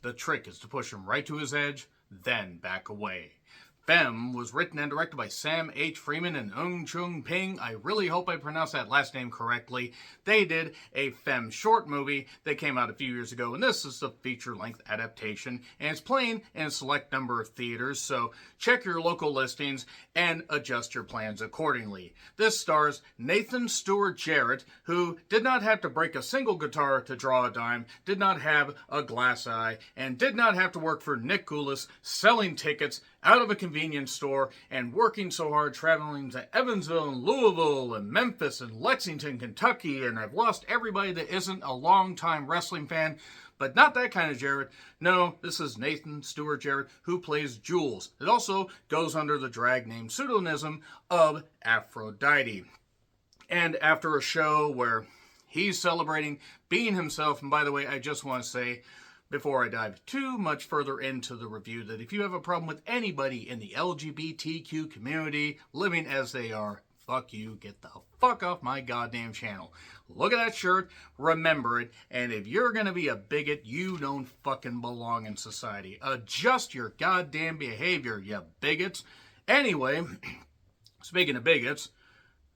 The trick is to push him right to his edge, then back away. Femme was written and directed by Sam H. Freeman and Eun Chung Ping. I really hope I pronounced that last name correctly. They did a Femme short movie that came out a few years ago, and this is the feature-length adaptation, and it's playing in a select number of theaters, so check your local listings and adjust your plans accordingly. This stars Nathan Stewart Jarrett, who did not have to break a single guitar to draw a dime, did not have a glass eye, and did not have to work for Nick Goulas selling tickets out of a convenience store and working so hard traveling to Evansville and Louisville and Memphis and Lexington, Kentucky, and I've lost everybody that isn't a longtime wrestling fan, but not that kind of Jarrett. No, this is Nathan Stewart Jarrett, who plays Jules. It also goes under the drag name pseudonym of Aphrodite. And after a show where he's celebrating being himself, and by the way, I just want to say, before I dive too much further into the review, that if you have a problem with anybody in the LGBTQ community living as they are, fuck you, get the fuck off my goddamn channel. Look at that shirt, remember it, and if you're gonna be a bigot, you don't fucking belong in society. Adjust your goddamn behavior, you bigots. Anyway, speaking of bigots,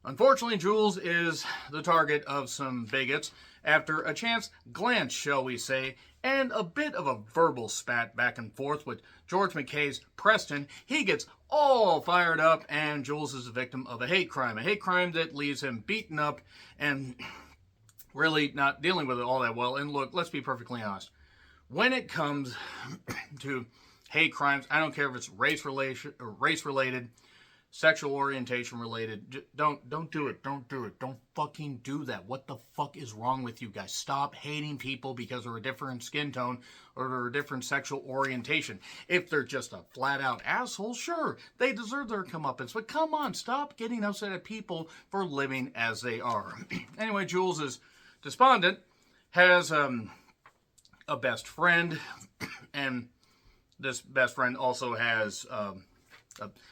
unfortunately, Jules is the target of some bigots after a chance glance, shall we say, and a bit of a verbal spat back and forth with George McKay's Preston. He gets all fired up, and Jules is a victim of a hate crime that leaves him beaten up and really not dealing with it all that well. And look, let's be perfectly honest. When it comes to hate crimes, I don't care if it's race-related, sexual orientation related. Don't do it. Don't do it. Don't fucking do that. What the fuck is wrong with you guys? Stop hating people because they're a different skin tone or they're a different sexual orientation. If they're just a flat out asshole, sure, they deserve their comeuppance. But come on, stop getting upset at people for living as they are. Anyway, Jules is despondent, has a best friend, and this best friend also has a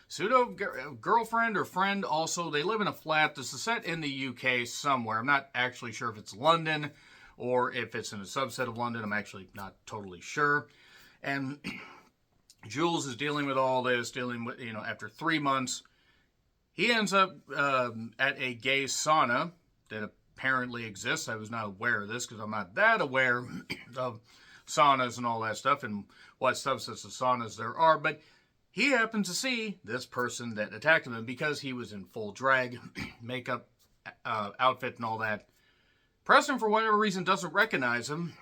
pseudo girlfriend or friend also. They live in a flat. This is set in the UK somewhere. I'm not actually sure if it's London or if it's in a subset of London. I'm actually not totally sure. And Jules is dealing with all this, dealing with, after 3 months, he ends up at a gay sauna that apparently exists. I was not aware of this because I'm not that aware of saunas and all that stuff and what subsets of saunas there are, but he happened to see this person that attacked him because he was in full drag, makeup, outfit, and all that. Preston, for whatever reason, doesn't recognize him.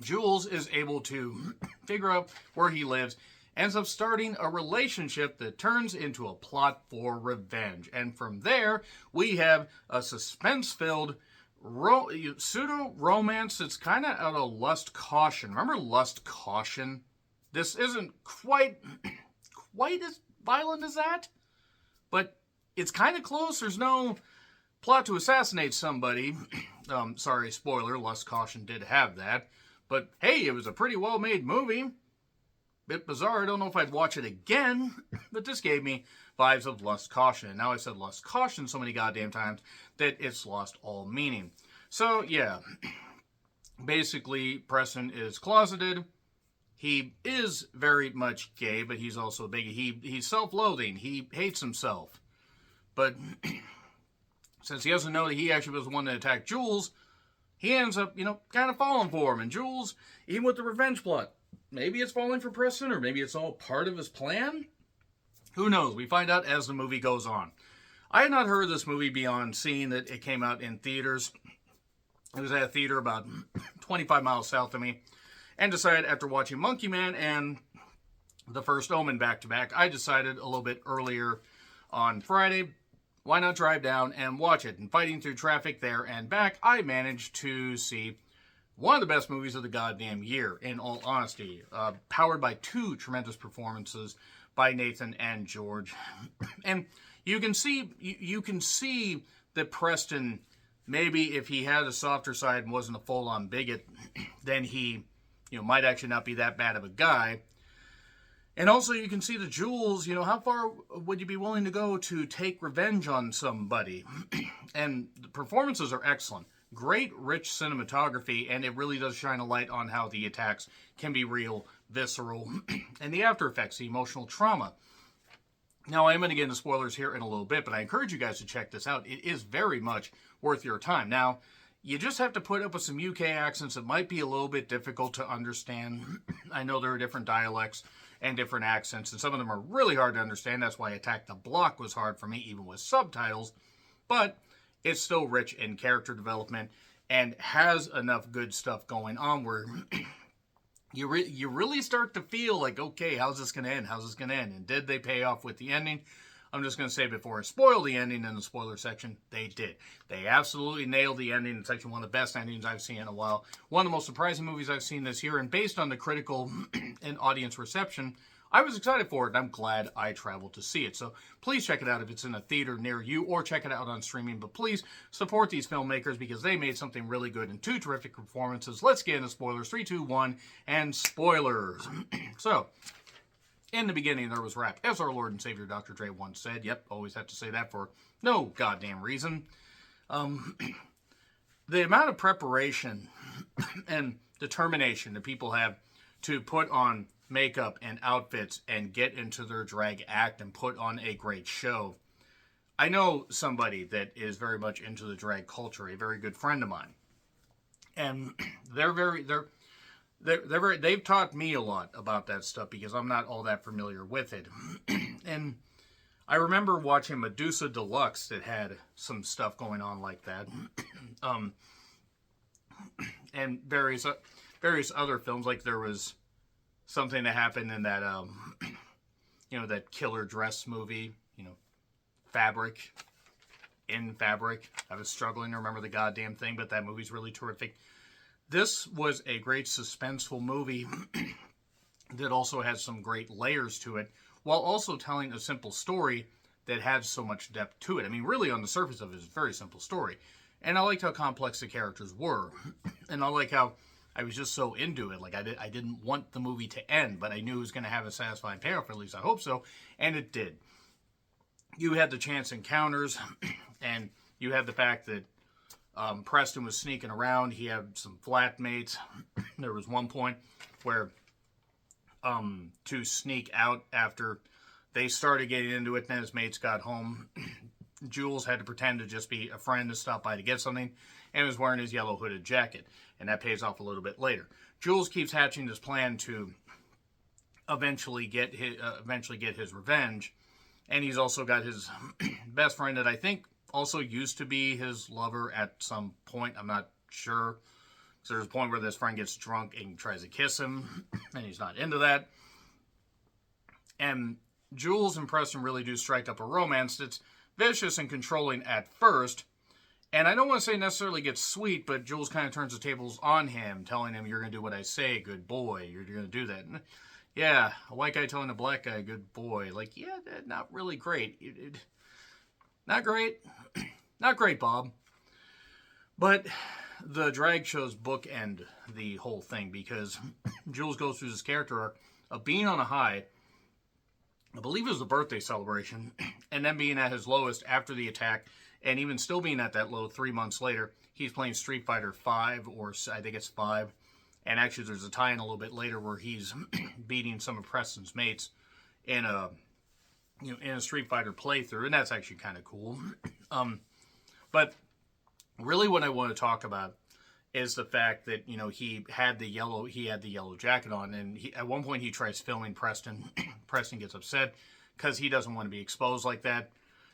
Jules is able to figure out where he lives, ends up starting a relationship that turns into a plot for revenge. And from there, we have a suspense-filled pseudo-romance that's kind of out of Lust Caution. Remember Lust Caution? This isn't quite as violent as that, but it's kind of close. There's no plot to assassinate somebody. Sorry, spoiler, Lust Caution did have that. But hey, it was a pretty well-made movie. Bit bizarre. I don't know if I'd watch it again, but this gave me vibes of Lust Caution. And now I said Lust Caution so many goddamn times that it's lost all meaning. So, yeah. Basically, Preston is closeted. He is very much gay, but he's also big. He's self-loathing. He hates himself. But since he doesn't know that he actually was the one that attacked Jules, he ends up, kind of falling for him. And Jules, even with the revenge plot, maybe it's falling for Preston, or maybe it's all part of his plan? Who knows? We find out as the movie goes on. I had not heard of this movie beyond seeing that it came out in theaters. It was at a theater about 25 miles south of me. And decided after watching Monkey Man and The First Omen back-to-back, I decided a little bit earlier on Friday, why not drive down and watch it? And fighting through traffic there and back, I managed to see one of the best movies of the goddamn year, in all honesty. Powered by two tremendous performances by Nathan and George. And you can see that Preston, maybe if he had a softer side and wasn't a full-on bigot, then he might actually not be that bad of a guy. And also you can see the Jules, how far would you be willing to go to take revenge on somebody? And the performances are excellent. great, rich cinematography, and it really does shine a light on how the attacks can be real, visceral, and the after effects, the emotional trauma. Now, I am going to get into spoilers here in a little bit, but I encourage you guys to check this out. It is very much worth your time. Now, you just have to put up with some UK accents. It might be a little bit difficult to understand. I know there are different dialects and different accents, and some of them are really hard to understand. That's why Attack the Block was hard for me, even with subtitles. But it's still rich in character development and has enough good stuff going on where you really start to feel like, okay, how's this going to end? How's this going to end? And did they pay off with the ending? I'm just going to say before I spoil the ending in the spoiler section, they did. They absolutely nailed the ending. It's actually one of the best endings I've seen in a while. One of the most surprising movies I've seen this year, and based on the critical and audience reception, I was excited for it, and I'm glad I traveled to see it. So please check it out if it's in a theater near you, or check it out on streaming. But please support these filmmakers because they made something really good and 2 terrific performances. Let's get into spoilers. 3, 2, 1, and spoilers. So, in the beginning, there was rap. As our Lord and Savior Dr. Dre once said. Yep, always have to say that for no goddamn reason. The amount of preparation and determination that people have to put on makeup and outfits and get into their drag act and put on a great show. I know somebody that is very much into the drag culture, a very good friend of mine. And they've taught me a lot about that stuff because I'm not all that familiar with it. And I remember watching Medusa Deluxe that had some stuff going on like that. And various other films, like there was something that happened in that, that killer dress movie, Fabric. I was struggling to remember the goddamn thing, but that movie's really terrific. This was a great suspenseful movie that also has some great layers to it, while also telling a simple story that had so much depth to it. I mean, really, on the surface of it, it's a very simple story. And I liked how complex the characters were. And I like how I was just so into it. Like, I didn't want the movie to end, but I knew it was going to have a satisfying payoff, or at least I hope so, and it did. You had the chance encounters, and you had the fact that Preston was sneaking around. He had some flatmates. There was one point where to sneak out after they started getting into it, and then his mates got home. Jules had to pretend to just be a friend to stop by to get something, and was wearing his yellow hooded jacket, and that pays off a little bit later. Jules keeps hatching this plan to eventually get his revenge, and he's also got his best friend that I think also used to be his lover at some point. I'm not sure. So there's a point where this friend gets drunk and tries to kiss him, and he's not into that. And Jules and Preston really do strike up a romance that's vicious and controlling at first. And I don't want to say necessarily gets sweet, but Jules kind of turns the tables on him, telling him, "You're going to do what I say, good boy. You're going to do that." And yeah, a white guy telling a black guy, good boy. Like, yeah, not really great. Not great. Not great, Bob. But the drag shows bookend the whole thing because Jules goes through this character arc of being on a high, I believe it was a birthday celebration, and then being at his lowest after the attack, and even still being at that low 3 months later. He's playing Street Fighter 5, or I think it's 5. And actually there's a tie-in a little bit later where he's beating some of Preston's mates in a Street Fighter playthrough, and that's actually kind of cool. But really what I want to talk about is the fact that, he had the yellow jacket on, and at one point he tries filming Preston. Preston gets upset because he doesn't want to be exposed like that.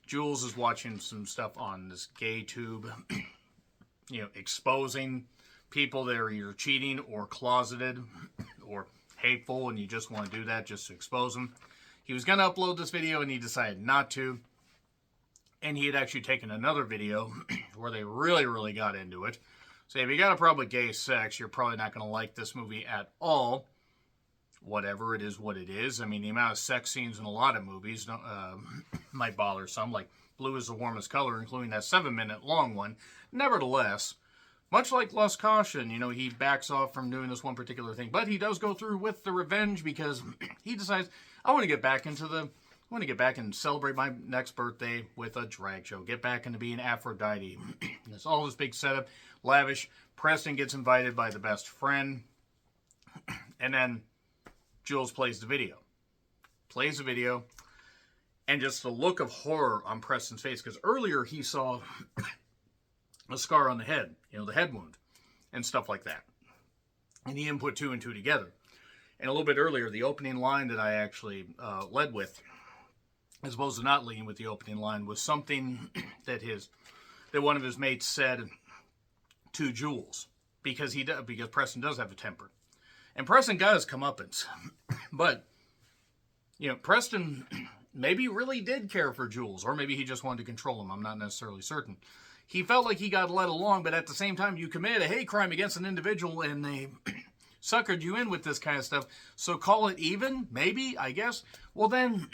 Jules is watching some stuff on this gay tube, exposing people that are either cheating or closeted or hateful, and you just want to do that just to expose them. He was going to upload this video, and he decided not to. And he had actually taken another video where they really, really got into it. So if you got a problem with gay sex, you're probably not going to like this movie at all. Whatever, it is what it is. I mean, the amount of sex scenes in a lot of movies might bother some, like Blue is the Warmest Color, including that 7-minute long one. Nevertheless, much like Lost Caution, he backs off from doing this one particular thing. But he does go through with the revenge because he decides, I want to get back into the I want to get back and celebrate my next birthday with a drag show. Get back into being Aphrodite. There's all this big setup, lavish. Preston gets invited by the best friend. And then Jules plays the video. And just the look of horror on Preston's face. Because earlier he saw a scar on the head. The head wound. And stuff like that. And he didn't put two and two together. And a little bit earlier, the opening line that I actually led with, as opposed to not leading with the opening line, was something that one of his mates said to Jules, because Preston does have a temper, and Preston got his comeuppance, but Preston maybe really did care for Jules, or maybe he just wanted to control him. I'm not necessarily certain. He felt like he got led along, but at the same time, you committed a hate crime against an individual, and they suckered you in with this kind of stuff. So call it even, maybe, I guess. Well, then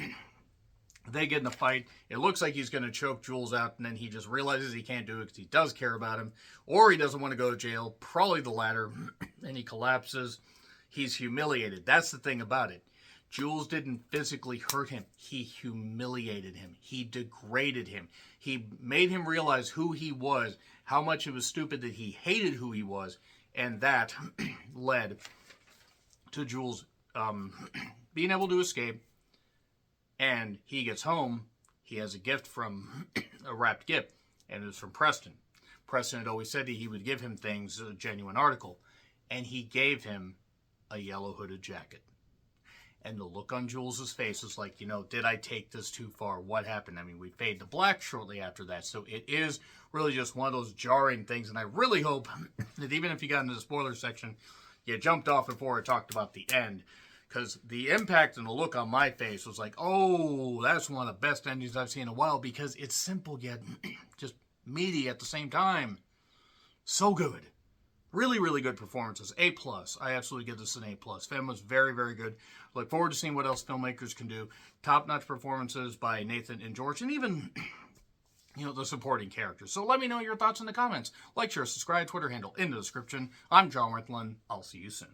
they get in a fight. It looks like he's going to choke Jules out, and then he just realizes he can't do it because he does care about him, or he doesn't want to go to jail, probably the latter, and he collapses. He's humiliated. That's the thing about it. Jules didn't physically hurt him. He humiliated him. He degraded him. He made him realize who he was, how much it was stupid that he hated who he was, and that led to Jules being able to escape. And he gets home, he has a gift a wrapped gift, and it was from Preston. Preston had always said he would give him things, a genuine article, and he gave him a yellow hooded jacket. And the look on Jules's face was like, did I take this too far? What happened? I mean, we fade to black shortly after that, so it is really just one of those jarring things, and I really hope that even if you got into the spoiler section, you jumped off before I talked about the end. Because the impact and the look on my face was like, oh, that's one of the best endings I've seen in a while, because it's simple yet just meaty at the same time. So good. Really, really good performances. A+. I absolutely give this an A+. Femme was very, very good. Look forward to seeing what else filmmakers can do. Top-notch performances by Nathan and George, and even, the supporting characters. So let me know your thoughts in the comments. Like, share, subscribe, Twitter handle in the description. I'm John Rithlin. I'll see you soon.